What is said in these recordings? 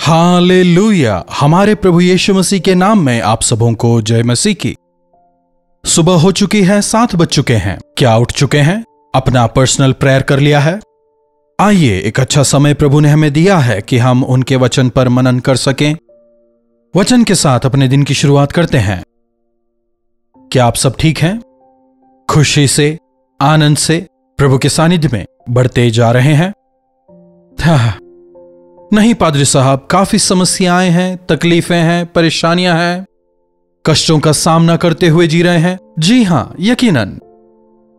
Hallelujah. हमारे प्रभु यीशु मसीह के नाम में आप सबों को जय मसीह की। सुबह हो चुकी है, 7 बज चुके हैं। क्या उठ चुके हैं? अपना पर्सनल प्रेयर कर लिया है? आइए, एक अच्छा समय प्रभु ने हमें दिया है कि हम उनके वचन पर मनन कर सकें। वचन के साथ अपने दिन की शुरुआत करते हैं। क्या आप सब ठीक हैं? खुशी से, आनंद से प्रभु के सानिध्य में बढ़ते जा रहे हैं? नहीं पादरी साहब, काफी समस्याएं हैं, तकलीफें हैं, परेशानियां हैं, कष्टों का सामना करते हुए जी रहे हैं। जी हां, यकीनन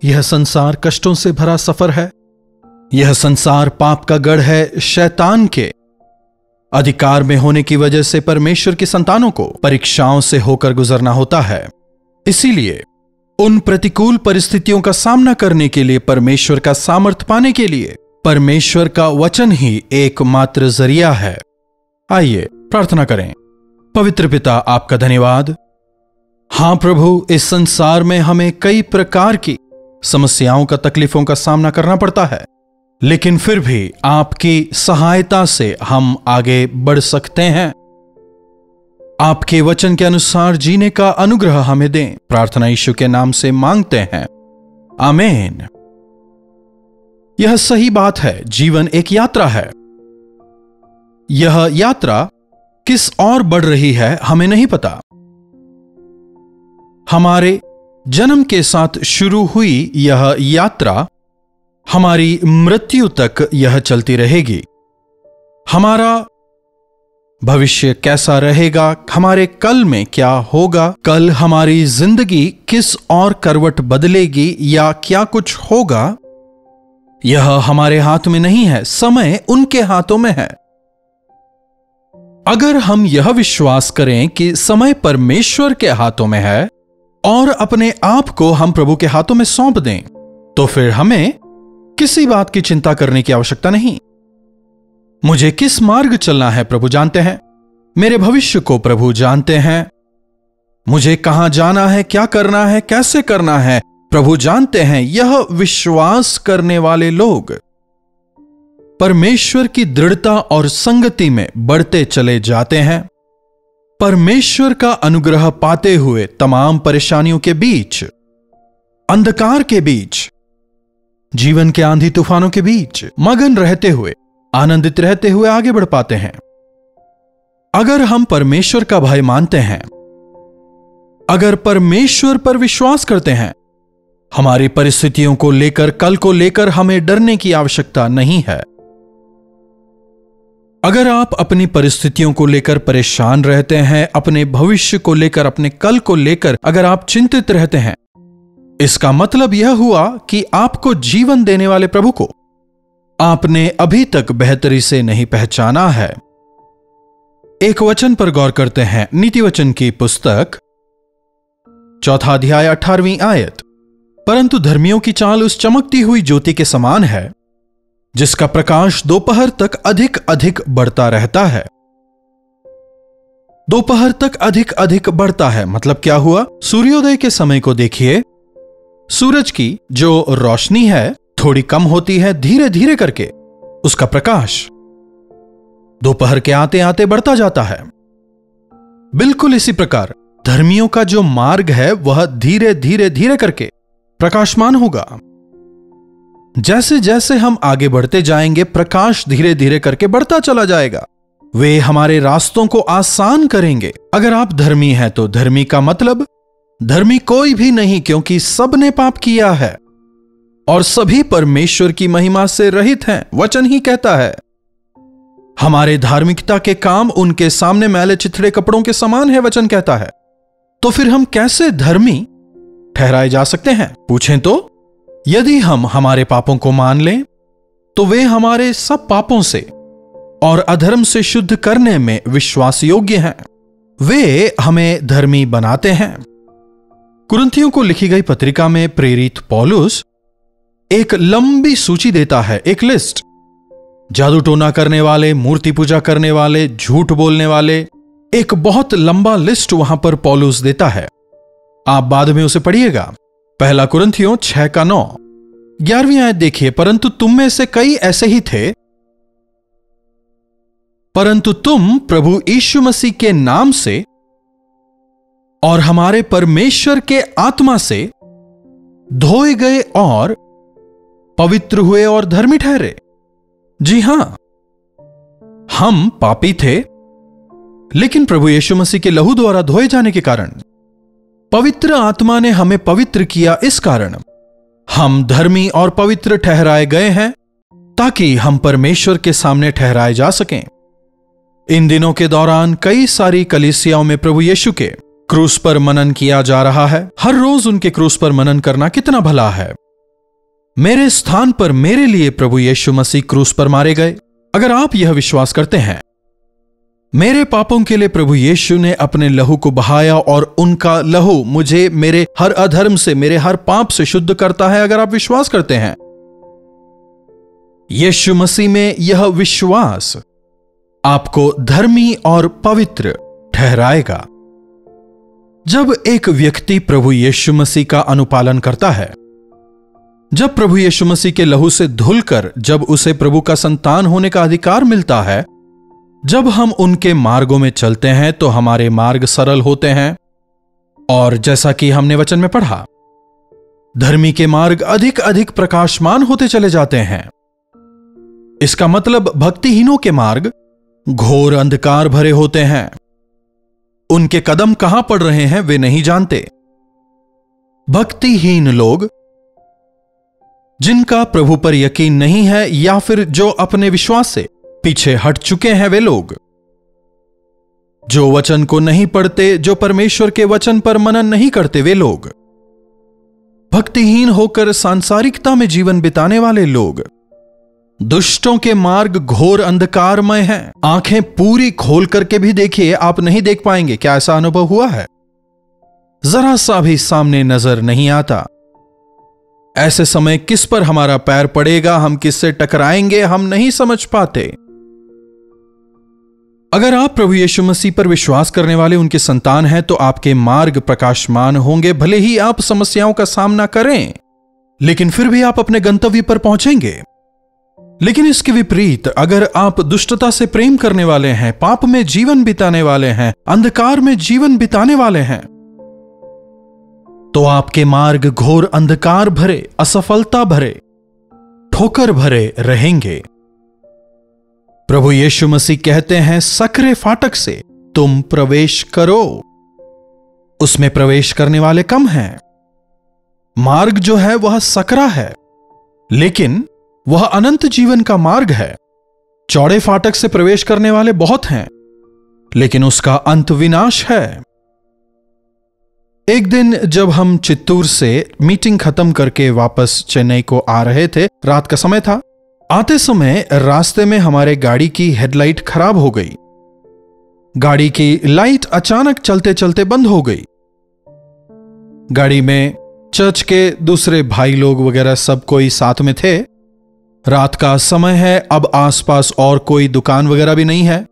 यह संसार कष्टों से भरा सफर है। यह संसार पाप का गढ़ है। शैतान के अधिकार में होने की वजह से परमेश्वर की संतानों को परीक्षाओं से होकर गुजरना होता है। इसीलिए उन प्रतिकूल परिस्थितियों का सामना करने के लिए, परमेश्वर का सामर्थ्य पाने के लिए परमेश्वर का वचन ही एकमात्र जरिया है। आइए प्रार्थना करें। पवित्र पिता, आपका धन्यवाद। हां प्रभु, इस संसार में हमें कई प्रकार की समस्याओं का, तकलीफों का सामना करना पड़ता है, लेकिन फिर भी आपकी सहायता से हम आगे बढ़ सकते हैं। आपके वचन के अनुसार जीने का अनुग्रह हमें दें। प्रार्थना यीशु के नाम से मांगते हैं, आमीन। यह सही बात है, जीवन एक यात्रा है। यह यात्रा किस ओर बढ़ रही है हमें नहीं पता। हमारे जन्म के साथ शुरू हुई यह यात्रा हमारी मृत्यु तक यह चलती रहेगी। हमारा भविष्य कैसा रहेगा, हमारे कल में क्या होगा, कल हमारी जिंदगी किस और करवट बदलेगी या क्या कुछ होगा, यह हमारे हाथ में नहीं है। समय उनके हाथों में है। अगर हम यह विश्वास करें कि समय परमेश्वर के हाथों में है और अपने आप को हम प्रभु के हाथों में सौंप दें, तो फिर हमें किसी बात की चिंता करने की आवश्यकता नहीं। मुझे किस मार्ग चलना है प्रभु जानते हैं। मेरे भविष्य को प्रभु जानते हैं। मुझे कहां जाना है, क्या करना है, कैसे करना है, प्रभु जानते हैं। यह विश्वास करने वाले लोग परमेश्वर की दृढ़ता और संगति में बढ़ते चले जाते हैं। परमेश्वर का अनुग्रह पाते हुए तमाम परेशानियों के बीच, अंधकार के बीच, जीवन के आंधी तूफानों के बीच मगन रहते हुए, आनंदित रहते हुए आगे बढ़ पाते हैं। अगर हम परमेश्वर का भय मानते हैं, अगर परमेश्वर पर विश्वास करते हैं, हमारी परिस्थितियों को लेकर, कल को लेकर हमें डरने की आवश्यकता नहीं है। अगर आप अपनी परिस्थितियों को लेकर परेशान रहते हैं, अपने भविष्य को लेकर, अपने कल को लेकर अगर आप चिंतित रहते हैं, इसका मतलब यह हुआ कि आपको जीवन देने वाले प्रभु को आपने अभी तक बेहतरी से नहीं पहचाना है। एक वचन पर गौर करते हैं। नीति वचन की पुस्तक 4 अध्याय 18वीं आयत। परंतु धर्मियों की चाल उस चमकती हुई ज्योति के समान है, जिसका प्रकाश दोपहर तक अधिक अधिक बढ़ता रहता है। दोपहर तक अधिक अधिक बढ़ता है मतलब क्या हुआ? सूर्योदय के समय को देखिए। सूरज की जो रोशनी है थोड़ी कम होती है, धीरे धीरे करके उसका प्रकाश दोपहर के आते आते बढ़ता जाता है। बिल्कुल इसी प्रकार धर्मियों का जो मार्ग है वह धीरे धीरे धीरे करके प्रकाशमान होगा। जैसे जैसे हम आगे बढ़ते जाएंगे, प्रकाश धीरे धीरे करके बढ़ता चला जाएगा। वे हमारे रास्तों को आसान करेंगे। अगर आप धर्मी हैं तो धर्मी का मतलब धर्मी कोई भी नहीं, क्योंकि सब ने पाप किया है और सभी परमेश्वर की महिमा से रहित हैं। वचन ही कहता है, हमारे धार्मिकता के काम उनके सामने मैले चिथड़े कपड़ों के समान है। वचन कहता है, तो फिर हम कैसे धर्मी ठहराए जा सकते हैं? पूछें तो यदि हम हमारे पापों को मान लें तो वे हमारे सब पापों से और अधर्म से शुद्ध करने में विश्वास योग्य हैं। वे हमें धर्मी बनाते हैं। कुरिन्थियों को लिखी गई पत्रिका में प्रेरित पौलुस एक लंबी सूची देता है, एक लिस्ट। जादू टोना करने वाले, मूर्ति पूजा करने वाले, झूठ बोलने वाले, एक बहुत लंबा लिस्ट वहां पर पौलुस देता है। आप बाद में उसे पढ़िएगा। पहला कुरिन्थियों 6:9, 11वीं आयत देखिए। परंतु तुम में से कई ऐसे ही थे परंतु तुम प्रभु यीशु मसीह के नाम से और हमारे परमेश्वर के आत्मा से धोए गए और पवित्र हुए और धर्मी ठहरे। जी हां, हम पापी थे, लेकिन प्रभु यीशु मसीह के लहू द्वारा धोए जाने के कारण पवित्र आत्मा ने हमें पवित्र किया। इस कारण हम धर्मी और पवित्र ठहराए गए हैं, ताकि हम परमेश्वर के सामने ठहराए जा सकें। इन दिनों के दौरान कई सारी कलीसियाओं में प्रभु यीशु के क्रूस पर मनन किया जा रहा है। हर रोज उनके क्रूस पर मनन करना कितना भला है। मेरे स्थान पर मेरे लिए प्रभु यीशु मसीह क्रूस पर मारे गए। अगर आप यह विश्वास करते हैं, मेरे पापों के लिए प्रभु यीशु ने अपने लहू को बहाया और उनका लहू मुझे मेरे हर अधर्म से, मेरे हर पाप से शुद्ध करता है, अगर आप विश्वास करते हैं, यीशु मसीह में यह विश्वास आपको धर्मी और पवित्र ठहराएगा। जब एक व्यक्ति प्रभु यीशु मसीह का अनुपालन करता है, जब प्रभु यीशु मसीह के लहू से धुलकर जब उसे प्रभु का संतान होने का अधिकार मिलता है, जब हम उनके मार्गों में चलते हैं तो हमारे मार्ग सरल होते हैं। और जैसा कि हमने वचन में पढ़ा, धर्मी के मार्ग अधिक अधिक प्रकाशमान होते चले जाते हैं। इसका मतलब भक्तिहीनों के मार्ग घोर अंधकार भरे होते हैं। उनके कदम कहां पड़ रहे हैं वे नहीं जानते। भक्तिहीन लोग, जिनका प्रभु पर यकीन नहीं है या फिर जो अपने विश्वास से पीछे हट चुके हैं, वे लोग जो वचन को नहीं पढ़ते, जो परमेश्वर के वचन पर मनन नहीं करते, वे लोग भक्तिहीन होकर सांसारिकता में जीवन बिताने वाले लोग, दुष्टों के मार्ग घोर अंधकारमय हैं। आंखें पूरी खोल करके भी देखिए, आप नहीं देख पाएंगे। क्या ऐसा अनुभव हुआ है? जरा सा भी सामने नजर नहीं आता। ऐसे समय किस पर हमारा पैर पड़ेगा, हम किससे टकराएंगे, हम नहीं समझ पाते। अगर आप प्रभु यीशु मसीह पर विश्वास करने वाले उनके संतान हैं, तो आपके मार्ग प्रकाशमान होंगे। भले ही आप समस्याओं का सामना करें, लेकिन फिर भी आप अपने गंतव्य पर पहुंचेंगे। लेकिन इसके विपरीत, अगर आप दुष्टता से प्रेम करने वाले हैं, पाप में जीवन बिताने वाले हैं, अंधकार में जीवन बिताने वाले हैं, तो आपके मार्ग घोर अंधकार भरे, असफलता भरे, ठोकर भरे रहेंगे। प्रभु यीशु मसीह कहते हैं, सकरे फाटक से तुम प्रवेश करो। उसमें प्रवेश करने वाले कम हैं। मार्ग जो है वह सकरा है, लेकिन वह अनंत जीवन का मार्ग है। चौड़े फाटक से प्रवेश करने वाले बहुत हैं, लेकिन उसका अंत विनाश है। एक दिन जब हम चित्तूर से मीटिंग खत्म करके वापस चेन्नई को आ रहे थे, रात का समय था। आते समय रास्ते में हमारे गाड़ी की हेडलाइट खराब हो गई। गाड़ी की लाइट अचानक चलते चलते बंद हो गई। गाड़ी में चर्च के दूसरे भाई लोग वगैरह सब कोई साथ में थे। रात का समय है, अब आसपास और कोई दुकान वगैरह भी नहीं है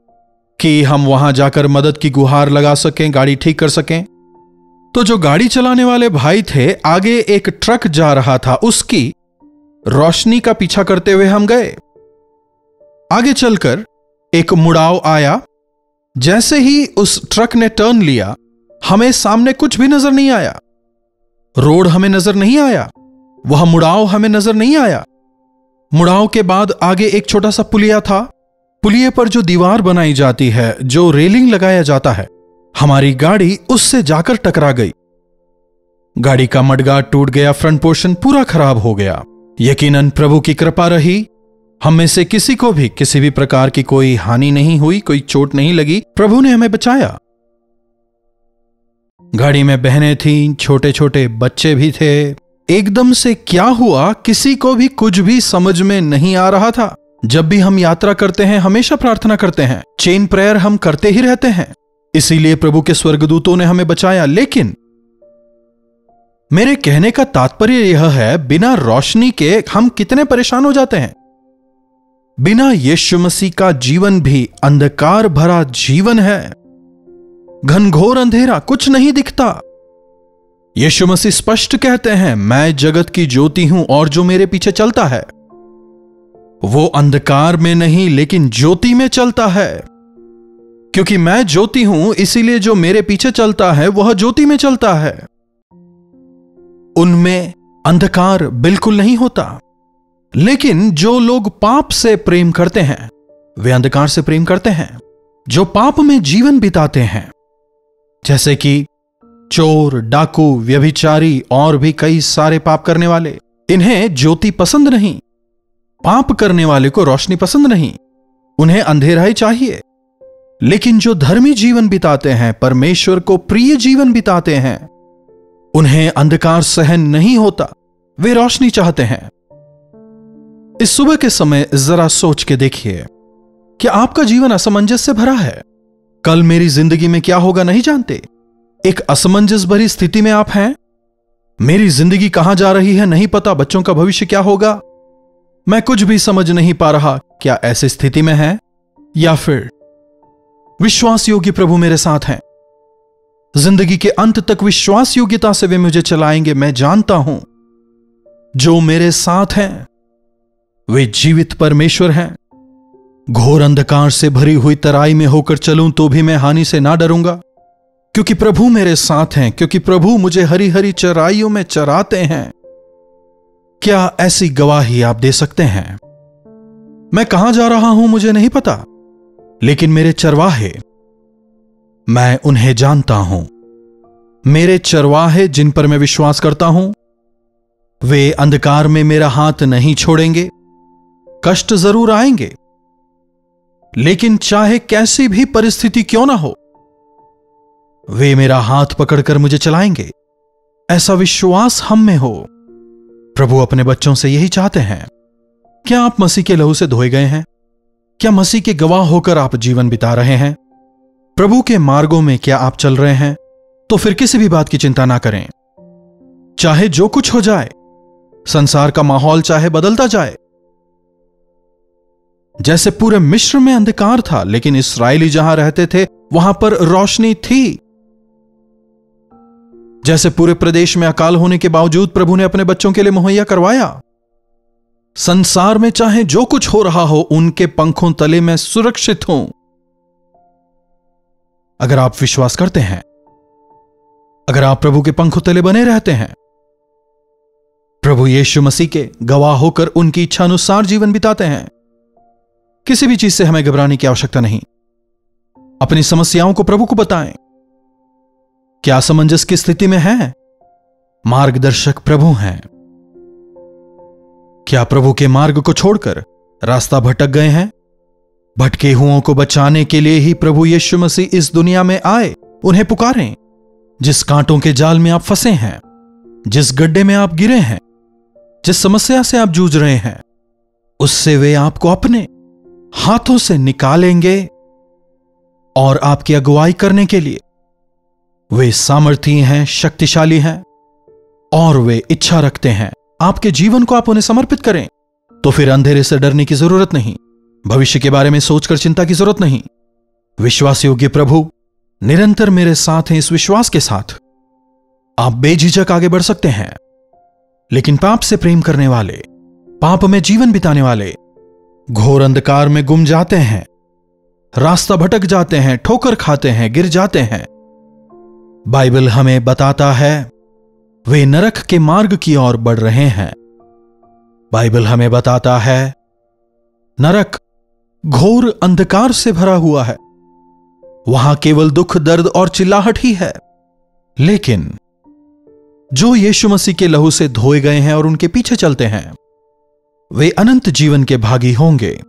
कि हम वहां जाकर मदद की गुहार लगा सकें, गाड़ी ठीक कर सकें। तो जो गाड़ी चलाने वाले भाई थे, आगे एक ट्रक जा रहा था, उसकी रोशनी का पीछा करते हुए हम गए। आगे चलकर एक मुड़ाव आया। जैसे ही उस ट्रक ने टर्न लिया, हमें सामने कुछ भी नजर नहीं आया। रोड हमें नजर नहीं आया, वह मुड़ाव हमें नजर नहीं आया। मुड़ाव के बाद आगे एक छोटा सा पुलिया था। पुलिये पर जो दीवार बनाई जाती है, जो रेलिंग लगाया जाता है, हमारी गाड़ी उससे जाकर टकरा गई। गाड़ी का मडगार्ड टूट गया, फ्रंट पोर्शन पूरा खराब हो गया। यकीनन प्रभु की कृपा रही, हम में से किसी को भी किसी भी प्रकार की कोई हानि नहीं हुई, कोई चोट नहीं लगी। प्रभु ने हमें बचाया। गाड़ी में बहनें थीं, छोटे छोटे बच्चे भी थे। एकदम से क्या हुआ, किसी को भी कुछ भी समझ में नहीं आ रहा था। जब भी हम यात्रा करते हैं, हमेशा प्रार्थना करते हैं, चेन प्रेयर हम करते ही रहते हैं। इसीलिए प्रभु के स्वर्गदूतों ने हमें बचाया। लेकिन मेरे कहने का तात्पर्य यह है, बिना रोशनी के हम कितने परेशान हो जाते हैं। बिना यीशु मसीह का जीवन भी अंधकार भरा जीवन है, घनघोर अंधेरा, कुछ नहीं दिखता। यीशु मसीह स्पष्ट कहते हैं, मैं जगत की ज्योति हूं और जो मेरे पीछे चलता है वो अंधकार में नहीं लेकिन ज्योति में चलता है। क्योंकि मैं ज्योति हूं, इसीलिए जो मेरे पीछे चलता है वह ज्योति में चलता है। उनमें अंधकार बिल्कुल नहीं होता। लेकिन जो लोग पाप से प्रेम करते हैं वे अंधकार से प्रेम करते हैं। जो पाप में जीवन बिताते हैं, जैसे कि चोर, डाकू, व्यभिचारी और भी कई सारे पाप करने वाले, इन्हें ज्योति पसंद नहीं। पाप करने वाले को रोशनी पसंद नहीं, उन्हें अंधेरा ही चाहिए। लेकिन जो धर्मी जीवन बिताते हैं, परमेश्वर को प्रिय जीवन बिताते हैं, उन्हें अंधकार सहन नहीं होता, वे रोशनी चाहते हैं। इस सुबह के समय जरा सोच के देखिए, क्या आपका जीवन असमंजस से भरा है? कल मेरी जिंदगी में क्या होगा नहीं जानते। एक असमंजस भरी स्थिति में आप हैं। मेरी जिंदगी कहां जा रही है नहीं पता, बच्चों का भविष्य क्या होगा, मैं कुछ भी समझ नहीं पा रहा। क्या ऐसी स्थिति में है? या फिर विश्वास योग्य प्रभु मेरे साथ हैं, जिंदगी के अंत तक विश्वास योग्यता से वे मुझे चलाएंगे। मैं जानता हूं जो मेरे साथ हैं वे जीवित परमेश्वर हैं। घोर अंधकार से भरी हुई तराई में होकर चलूं तो भी मैं हानि से ना डरूंगा, क्योंकि प्रभु मेरे साथ हैं, क्योंकि प्रभु मुझे हरी हरी चराइयों में चराते हैं। क्या ऐसी गवाही आप दे सकते हैं? मैं कहां जा रहा हूं मुझे नहीं पता, लेकिन मेरे चरवाहे, मैं उन्हें जानता हूं। मेरे चरवाहे जिन पर मैं विश्वास करता हूं, वे अंधकार में मेरा हाथ नहीं छोड़ेंगे। कष्ट जरूर आएंगे, लेकिन चाहे कैसी भी परिस्थिति क्यों ना हो, वे मेरा हाथ पकड़कर मुझे चलाएंगे। ऐसा विश्वास हम में हो। प्रभु अपने बच्चों से यही चाहते हैं। क्या आप मसीह के लहू से धोए गए हैं? क्या मसीह के गवाह होकर आप जीवन बिता रहे हैं? प्रभु के मार्गों में क्या आप चल रहे हैं? तो फिर किसी भी बात की चिंता ना करें। चाहे जो कुछ हो जाए, संसार का माहौल चाहे बदलता जाए, जैसे पूरे मिस्र में अंधकार था, लेकिन इस्राएली जहां रहते थे वहां पर रोशनी थी। जैसे पूरे प्रदेश में अकाल होने के बावजूद प्रभु ने अपने बच्चों के लिए मुहैया करवाया। संसार में चाहे जो कुछ हो रहा हो, उनके पंखों तले मैं सुरक्षित हूं। अगर आप विश्वास करते हैं, अगर आप प्रभु के पंखों तले बने रहते हैं, प्रभु यीशु मसीह के गवाह होकर उनकी इच्छा अनुसार जीवन बिताते हैं, किसी भी चीज से हमें घबराने की आवश्यकता नहीं। अपनी समस्याओं को प्रभु को बताएं। क्या असमंजस की स्थिति में है? मार्गदर्शक प्रभु हैं। क्या प्रभु के मार्ग को छोड़कर रास्ता भटक गए हैं? भटके हुओं को बचाने के लिए ही प्रभु यीशु मसीह इस दुनिया में आए। उन्हें पुकारें। जिस कांटों के जाल में आप फंसे हैं, जिस गड्ढे में आप गिरे हैं, जिस समस्या से आप जूझ रहे हैं, उससे वे आपको अपने हाथों से निकालेंगे और आपकी अगुवाई करने के लिए वे सामर्थी हैं, शक्तिशाली हैं और वे इच्छा रखते हैं आपके जीवन को आप उन्हें समर्पित करें। तो फिर अंधेरे से डरने की जरूरत नहीं, भविष्य के बारे में सोचकर चिंता की जरूरत नहीं। विश्वास योग्य प्रभु निरंतर मेरे साथ हैं। इस विश्वास के साथ आप बेझिझक आगे बढ़ सकते हैं। लेकिन पाप से प्रेम करने वाले, पाप में जीवन बिताने वाले घोर अंधकार में गुम जाते हैं, रास्ता भटक जाते हैं, ठोकर खाते हैं, गिर जाते हैं। बाइबल हमें बताता है वे नरक के मार्ग की ओर बढ़ रहे हैं। बाइबल हमें बताता है नरक घोर अंधकार से भरा हुआ है, वहां केवल दुख, दर्द और चिल्लाहट ही है। लेकिन जो यीशु मसीह के लहू से धोए गए हैं और उनके पीछे चलते हैं, वे अनंत जीवन के भागी होंगे,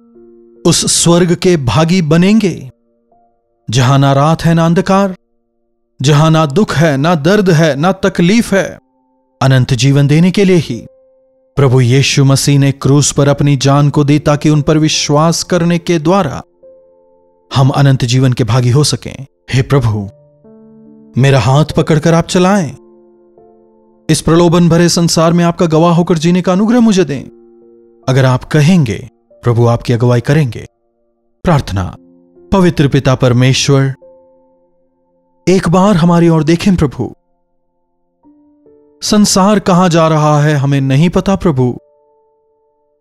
उस स्वर्ग के भागी बनेंगे जहां ना रात है ना अंधकार, जहां ना दुख है ना दर्द है ना तकलीफ है। अनंत जीवन देने के लिए ही प्रभु यीशु मसीह ने क्रूस पर अपनी जान को दी, ताकि उन पर विश्वास करने के द्वारा हम अनंत जीवन के भागी हो सकें। हे प्रभु, मेरा हाथ पकड़कर आप चलाएं। इस प्रलोभन भरे संसार में आपका गवाह होकर जीने का अनुग्रह मुझे दें। अगर आप कहेंगे, प्रभु आपकी अगुवाई करेंगे। प्रार्थना। पवित्र पिता परमेश्वर, एक बार हमारी ओर देखें प्रभु। संसार कहां जा रहा है हमें नहीं पता प्रभु,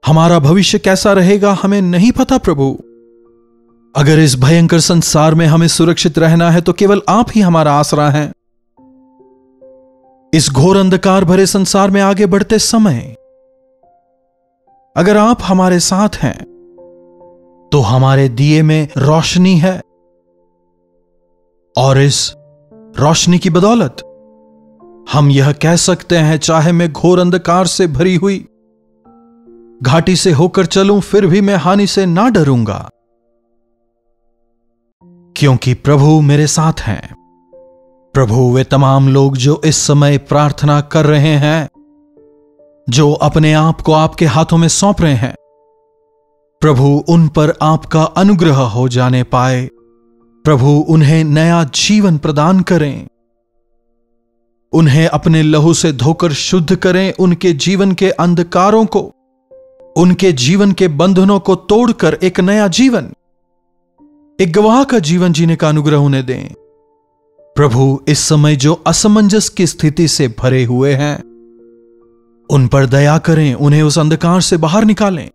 हमारा भविष्य कैसा रहेगा हमें नहीं पता प्रभु, अगर इस भयंकर संसार में हमें सुरक्षित रहना है तो केवल आप ही हमारा आसरा हैं। इस घोर अंधकार भरे संसार में आगे बढ़ते समय अगर आप हमारे साथ हैं तो हमारे दिए में रोशनी है, और इस रोशनी की बदौलत हम यह कह सकते हैं, चाहे मैं घोर अंधकार से भरी हुई घाटी से होकर चलूं फिर भी मैं हानि से ना डरूंगा, क्योंकि प्रभु मेरे साथ हैं। प्रभु वे तमाम लोग जो इस समय प्रार्थना कर रहे हैं, जो अपने आप को आपके हाथों में सौंप रहे हैं, प्रभु उन पर आपका अनुग्रह हो जाने पाए। प्रभु उन्हें नया जीवन प्रदान करें, उन्हें अपने लहू से धोकर शुद्ध करें, उनके जीवन के अंधकारों को, उनके जीवन के बंधनों को तोड़कर एक नया जीवन, एक गवाह का जीवन जीने का अनुग्रह उन्हें दें। प्रभु इस समय जो असमंजस की स्थिति से भरे हुए हैं उन पर दया करें, उन्हें उस अंधकार से बाहर निकालें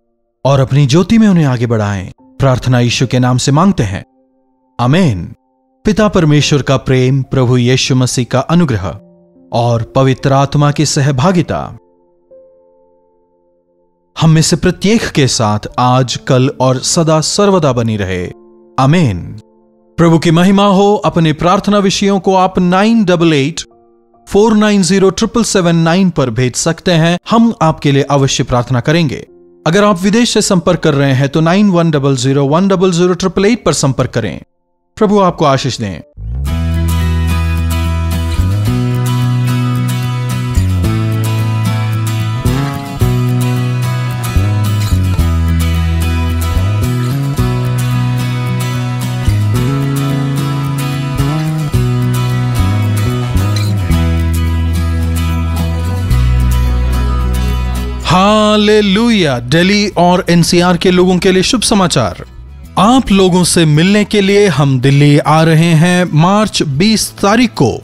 और अपनी ज्योति में उन्हें आगे बढ़ाएं। प्रार्थना यीशु के नाम से मांगते हैं, आमीन। पिता परमेश्वर का प्रेम, प्रभु यीशु मसीह का अनुग्रह और पवित्र आत्मा की सहभागिता हम में से प्रत्येक के साथ आज, कल और सदा सर्वदा बनी रहे, आमीन। प्रभु की महिमा हो। अपने प्रार्थना विषयों को आप 9884907779 पर भेज सकते हैं। हम आपके लिए अवश्य प्रार्थना करेंगे। अगर आप विदेश से संपर्क कर रहे हैं तो 9100100888 पर संपर्क करें। प्रभु आपको आशीष दें। हालेलुया। दिल्ली और एनसीआर के लोगों के लिए शुभ समाचार। आप लोगों से मिलने के लिए हम दिल्ली आ रहे हैं। मार्च 20 तारीख को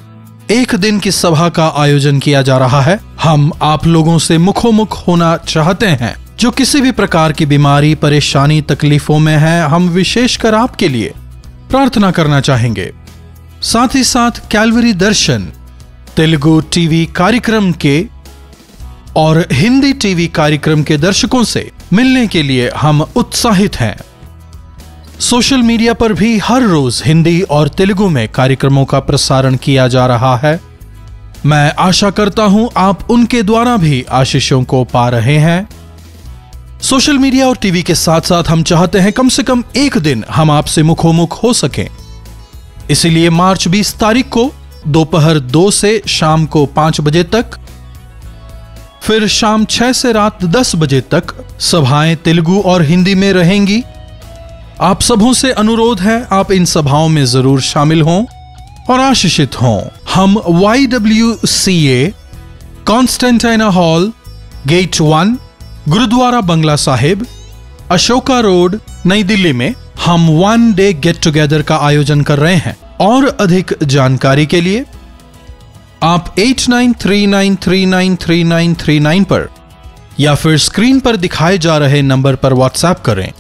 एक दिन की सभा का आयोजन किया जा रहा है। हम आप लोगों से मुखोमुख होना चाहते हैं। जो किसी भी प्रकार की बीमारी, परेशानी, तकलीफों में है, हम विशेषकर आपके लिए प्रार्थना करना चाहेंगे। साथ ही साथ कैलवरी दर्शन तेलुगु टीवी कार्यक्रम के और हिंदी टीवी कार्यक्रम के दर्शकों से मिलने के लिए हम उत्साहित हैं। सोशल मीडिया पर भी हर रोज हिंदी और तेलुगु में कार्यक्रमों का प्रसारण किया जा रहा है। मैं आशा करता हूं आप उनके द्वारा भी आशीषों को पा रहे हैं। सोशल मीडिया और टीवी के साथ साथ हम चाहते हैं कम से कम एक दिन हम आपसे मुखोमुख हो सकें। इसीलिए मार्च 20 तारीख को दोपहर 2 से शाम को 5 बजे तक, फिर शाम 6 से रात 10 बजे तक सभाएं तेलुगु और हिंदी में रहेंगी। आप सबों से अनुरोध है, आप इन सभाओं में जरूर शामिल हों और आशीषित हों। हम YWCA कॉन्स्टेंटाइना hall, gate 1, gurdwara Bangla Sahib, Ashoka road, नई दिल्ली में हम 1 डे गेट टुगेदर का आयोजन कर रहे हैं। और अधिक जानकारी के लिए आप 8939393939 पर या फिर स्क्रीन पर दिखाए जा रहे नंबर पर व्हाट्सएप करें।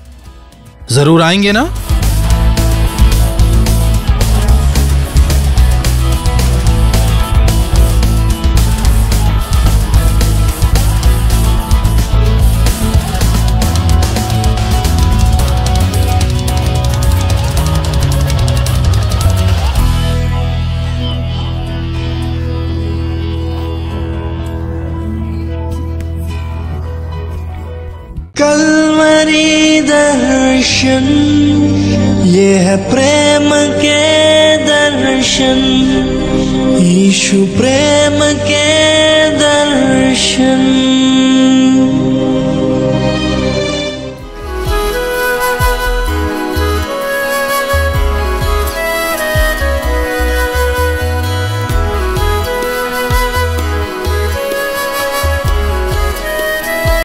जरूर आएंगे ना? कलवरी दर्शन, ये है प्रेम के दर्शन, यीशु प्रेम के दर्शन।